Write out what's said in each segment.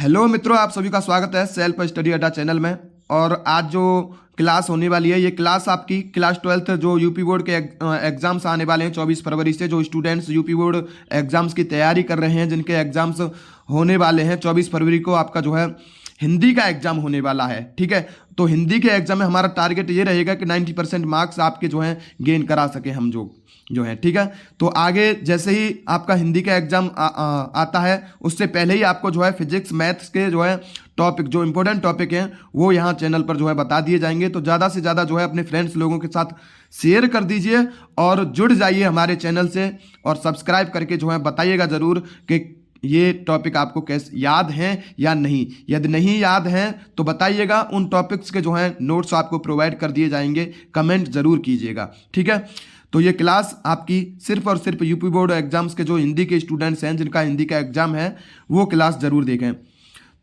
Hello मित्रों, आप सभी का स्वागत है सेल्फ स्टडी अड्डा चैनल में। और आज जो क्लास होने वाली है, ये क्लास आपकी क्लास 12th जो यूपी बोर्ड के एग्जाम्स आने वाले हैं 24 फरवरी से। जो स्टूडेंट्स यूपी बोर्ड एग्जाम्स की तैयारी कर रहे हैं, जिनके एग्जाम्स होने वाले हैं 24 फरवरी को, आपका जो है हिंदी का एग्जाम होने वाला है। ठीक है, तो हिंदी के एग्जाम में हमारा टारगेट ये रहेगा कि 90% मार्क्स आपके जो हैं गेन करा सके हम जो है। ठीक है, तो आगे जैसे ही आपका हिंदी का एग्जाम आता है, उससे पहले ही आपको जो है फिजिक्स मैथ्स के जो है टॉपिक, जो इंपॉर्टेंट टॉपिक हैं, वो यहाँ चैनल पर जो है बता दिए जाएंगे। तो ज़्यादा से ज़्यादा जो है अपने फ्रेंड्स लोगों के साथ शेयर कर दीजिए और जुड़ जाइए हमारे चैनल से, और सब्सक्राइब करके जो है बताइएगा ज़रूर कि ये टॉपिक आपको कैसे याद हैं या नहीं। यदि नहीं याद हैं तो बताइएगा, उन टॉपिक्स के जो हैं नोट्स आपको प्रोवाइड कर दिए जाएंगे, कमेंट ज़रूर कीजिएगा। ठीक है, तो ये क्लास आपकी सिर्फ और सिर्फ यूपी बोर्ड एग्जाम्स के जो हिंदी के स्टूडेंट्स हैं, जिनका हिंदी का एग्जाम है, वो क्लास ज़रूर देखें।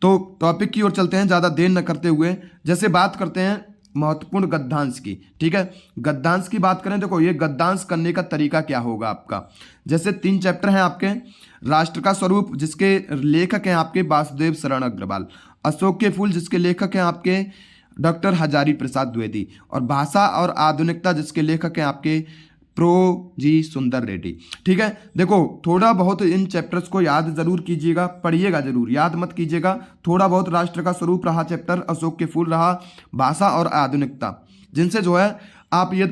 तो टॉपिक की ओर चलते हैं ज़्यादा देर न करते हुए। जैसे बात करते हैं महत्वपूर्ण गद्यांश की। ठीक है, गद्यांश की बात करें, देखो ये गद्यांश करने का तरीका क्या होगा आपका। जैसे 3 चैप्टर हैं आपके। राष्ट्र का स्वरूप, जिसके लेखक हैं आपके वासुदेव शरण अग्रवाल। अशोक के फूल, जिसके लेखक हैं आपके डॉक्टर हजारी प्रसाद द्विवेदी। और भाषा और आधुनिकता, जिसके लेखक हैं आपके प्रो जी सुंदर रेड्डी। ठीक है, देखो थोड़ा बहुत इन चैप्टर्स को याद जरूर कीजिएगा, पढ़िएगा जरूर, याद मत कीजिएगा। थोड़ा बहुत राष्ट्र का स्वरूप रहा चैप्टर, अशोक के फूल रहा, भाषा और आधुनिकता, जिनसे जो है आप ये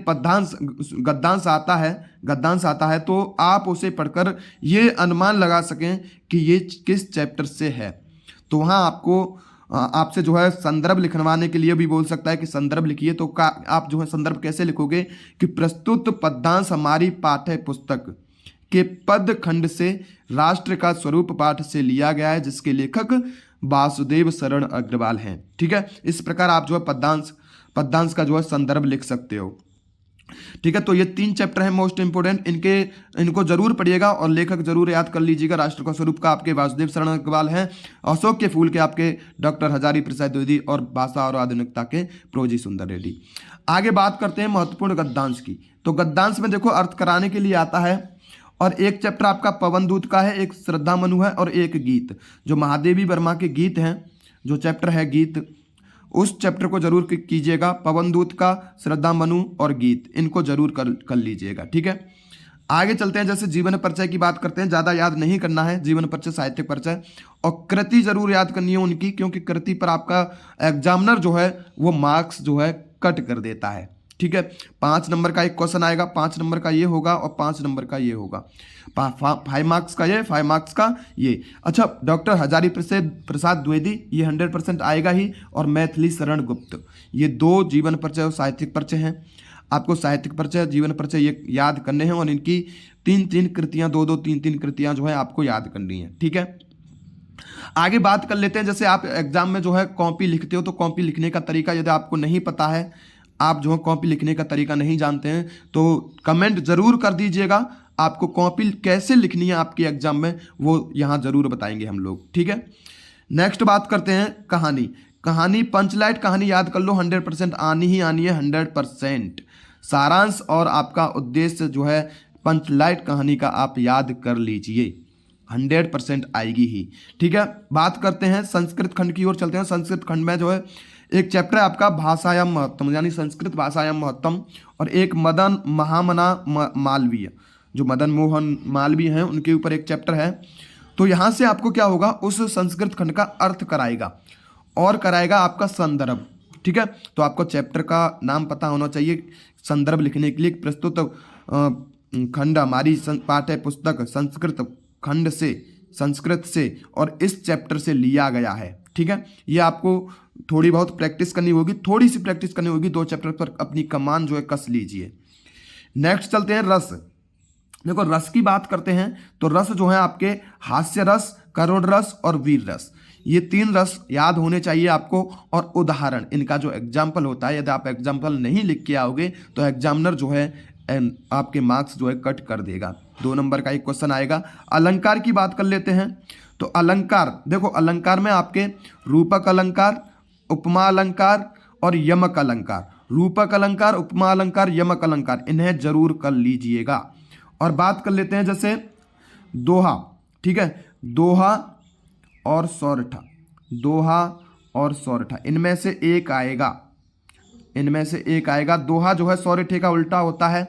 गद्यांश आता है तो आप उसे पढ़कर ये अनुमान लगा सकें कि ये किस चैप्टर से है। तो वहाँ आपसे जो है संदर्भ लिखवाने के लिए भी बोल सकता है कि संदर्भ लिखिए। तो आप जो है संदर्भ कैसे लिखोगे कि प्रस्तुत पद्यांश हमारी पाठ्य पुस्तक के पद खंड से राष्ट्र का स्वरूप पाठ से लिया गया है, जिसके लेखक वासुदेव शरण अग्रवाल हैं। ठीक है, इस प्रकार आप जो है पद्यांश का जो है संदर्भ लिख सकते हो। ठीक है, तो ये 3 चैप्टर हैं मोस्ट इंपोर्टेंट, इनको जरूर पढ़िएगा और लेखक जरूर याद कर लीजिएगा। राष्ट्र का स्वरूप का आपके वासुदेव शरण अग्रवाल हैं, अशोक के फूल के आपके डॉक्टर हजारी प्रसाद द्विवेदी, और भाषा और आधुनिकता के प्रोजी सुंदर रेड्डी। आगे बात करते हैं महत्वपूर्ण गद्यांश की। तो गद्यांश में देखो अर्थ कराने के लिए आता है, और एक चैप्टर आपका पवन दूत का है, एक श्रद्धा मनु है, और एक गीत, जो महादेवी वर्मा के गीत हैं, जो चैप्टर है गीत, उस चैप्टर को जरूर कीजिएगा। पवन दूत का, श्रद्धा मनु और गीत, इनको जरूर कर लीजिएगा। ठीक है, आगे चलते हैं। जैसे जीवन परिचय की बात करते हैं, ज़्यादा याद नहीं करना है, जीवन परिचय, साहित्यिक परिचय, और कृति जरूर याद करनी है उनकी, क्योंकि कृति पर आपका एग्जामिनर जो है वो मार्क्स जो है कट कर देता है। ठीक है, 5 नंबर का एक क्वेश्चन आएगा, 5 नंबर का ये होगा और 5 नंबर का ये होगा, 5 मार्क्स का ये, 5 मार्क्स का ये। अच्छा, डॉक्टर हजारी प्रसाद द्विवेदी, ये 100% आएगा ही, और मैथिली शरण गुप्त, ये 2 जीवन परिचय और साहित्यिक परिचय हैं। आपको साहित्यिक परिचय, जीवन परिचय ये याद करने हैं, और इनकी 3-3 कृतियाँ, 2-2, 3-3 कृतियाँ जो है आपको याद करनी है। ठीक है, आगे बात कर लेते हैं। जैसे आप एग्जाम में जो है कॉपी लिखते हो, तो कॉपी लिखने का तरीका यदि आपको नहीं पता है, आप जो है कॉपी लिखने का तरीका नहीं जानते हैं, तो कमेंट जरूर कर दीजिएगा। आपको कॉपी कैसे लिखनी है आपके एग्जाम में, वो यहाँ जरूर बताएंगे हम लोग। ठीक है, नेक्स्ट बात करते हैं कहानी पंचलाइट कहानी याद कर लो, 100% आनी ही आनी है, 100%। सारांश और आपका उद्देश्य जो है पंचलाइट कहानी का आप याद कर लीजिए, 100% आएगी ही। ठीक है, बात करते हैं संस्कृत खंड की ओर चलते हैं। संस्कृत खंड में जो है एक चैप्टर है आपका भाषायाम महत्तम, यानी संस्कृत भाषायाम महत्तम, और एक मदन महामना मालवीय, जो मदन मोहन मालवीय हैं, उनके ऊपर एक चैप्टर है। तो यहाँ से आपको क्या होगा, उस संस्कृत खंड का अर्थ कराएगा और कराएगा आपका संदर्भ। ठीक है, तो आपको चैप्टर का नाम पता होना चाहिए संदर्भ लिखने के लिए। प्रस्तुत खंड हमारी पाठ्य पुस्तक संस्कृत से और इस चैप्टर से लिया गया है। ठीक है, ये आपको थोड़ी बहुत प्रैक्टिस करनी होगी, 2 चैप्टर पर अपनी कमान जो है कस लीजिए। नेक्स्ट चलते हैं रस। देखो रस की बात करते हैं, तो रस जो है आपके हास्य रस, करुण रस और वीर रस, ये 3 रस याद होने चाहिए आपको। और उदाहरण, इनका जो एग्जाम्पल होता है, यदि आप एग्जाम्पल नहीं लिख के आओगे तो एग्जामिनर जो है आपके मार्क्स जो है कट कर देगा। 2 नंबर का एक क्वेश्चन आएगा। अलंकार की बात कर लेते हैं। तो अलंकार, देखो अलंकार में आपके रूपक अलंकार, उपमा अलंकार और यमक अलंकार, रूपक अलंकार, उपमा अलंकार, यमक अलंकार, इन्हें जरूर कर लीजिएगा। और बात कर लेते हैं जैसे दोहा। ठीक है, दोहा और सौरठा, दोहा और सौरठा, इनमें से एक आएगा, इनमें से एक आएगा। दोहा जो है सौरठे का उल्टा होता है,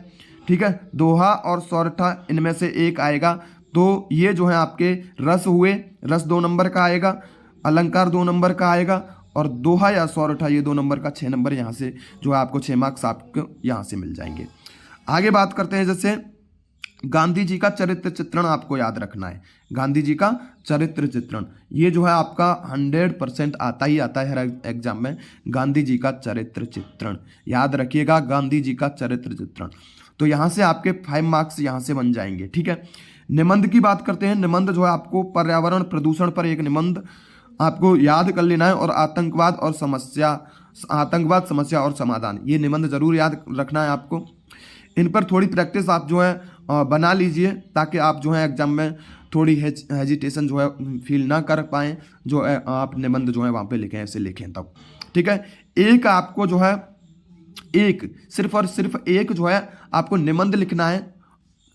ठीक है। दोहा और सौरठा इनमें से एक आएगा। तो ये जो है आपके रस हुए, रस 2 नंबर का आएगा, अलंकार 2 नंबर का आएगा, और दोहा या सौरठा ये 2 नंबर का 6 नंबर यहाँ से जो है आपको 6 मार्क्स आपको यहाँ से मिल जाएंगे। आगे बात करते हैं, जैसे गांधी जी का चरित्र चित्रण आपको याद रखना है। गांधी जी का चरित्र चित्रण ये जो है आपका 100% आता ही आता है हर एग्जाम में। गांधी जी का चरित्र चित्रण याद रखिएगा, गांधी जी का चरित्र चित्रण। तो यहाँ से आपके 5 मार्क्स यहाँ से बन जाएंगे, ठीक है। निबंध की बात करते हैं। निबंध जो है आपको पर्यावरण प्रदूषण पर एक निबंध आपको याद कर लेना है, और आतंकवाद समस्या और समाधान, ये निबंध जरूर याद रखना है आपको। इन पर थोड़ी प्रैक्टिस आप जो है बना लीजिए, ताकि आप जो है एग्जाम में थोड़ी हेजिटेशन जो है फील ना कर पाएँ, जो है आप निबंध जो है वहाँ पे लिखें, ऐसे लिखें तब, ठीक है। एक आपको जो है एक सिर्फ और सिर्फ एक जो है आपको निबंध लिखना है,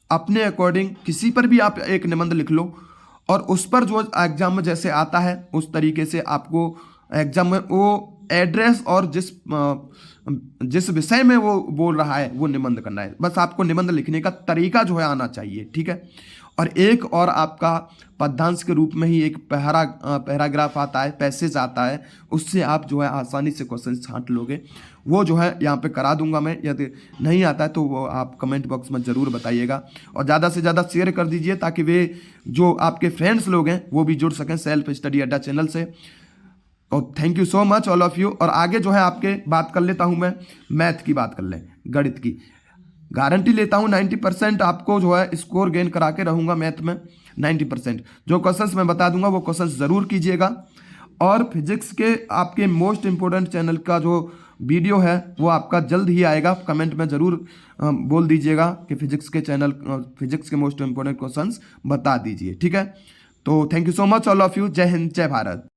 अपने अकॉर्डिंग किसी पर भी आप एक निबंध लिख लो, और उस पर जो एग्जाम में जैसे आता है उस तरीके से आपको एग्जाम में वो एड्रेस और जिस विषय में वो बोल रहा है वो निबंध करना है। बस आपको निबंध लिखने का तरीका जो है आना चाहिए, ठीक है। और एक और आपका पद्यांश के रूप में ही एक पैराग्राफ आता है, पैसेज आता है, उससे आप जो है आसानी से क्वेश्चन छांट लोगे। वो जो है यहाँ पे करा दूंगा मैं, यदि नहीं आता है तो वो आप कमेंट बॉक्स में ज़रूर बताइएगा, और ज़्यादा से ज़्यादा शेयर कर दीजिए, ताकि वे जो आपके फ्रेंड्स लोग हैं वो भी जुड़ सकें सेल्फ स्टडी अड्डा चैनल से। और thank you so much all of you. और आगे जो है आपके बात कर लेता हूँ मैं, मैथ की बात कर लें, गणित की। गारंटी लेता हूँ 90% आपको जो है स्कोर गेन करा के रहूँगा मैथ में। 90% जो क्वेश्चंस मैं बता दूंगा वो क्वेश्चंस ज़रूर कीजिएगा। और फिजिक्स के आपके मोस्ट इम्पोर्टेंट चैनल का जो वीडियो है वो आपका जल्द ही आएगा। कमेंट में ज़रूर बोल दीजिएगा कि फिजिक्स के मोस्ट इम्पोर्टेंट क्वेश्चंस बता दीजिए, ठीक है। तो thank you so much all of you. जय हिंद, जय भारत।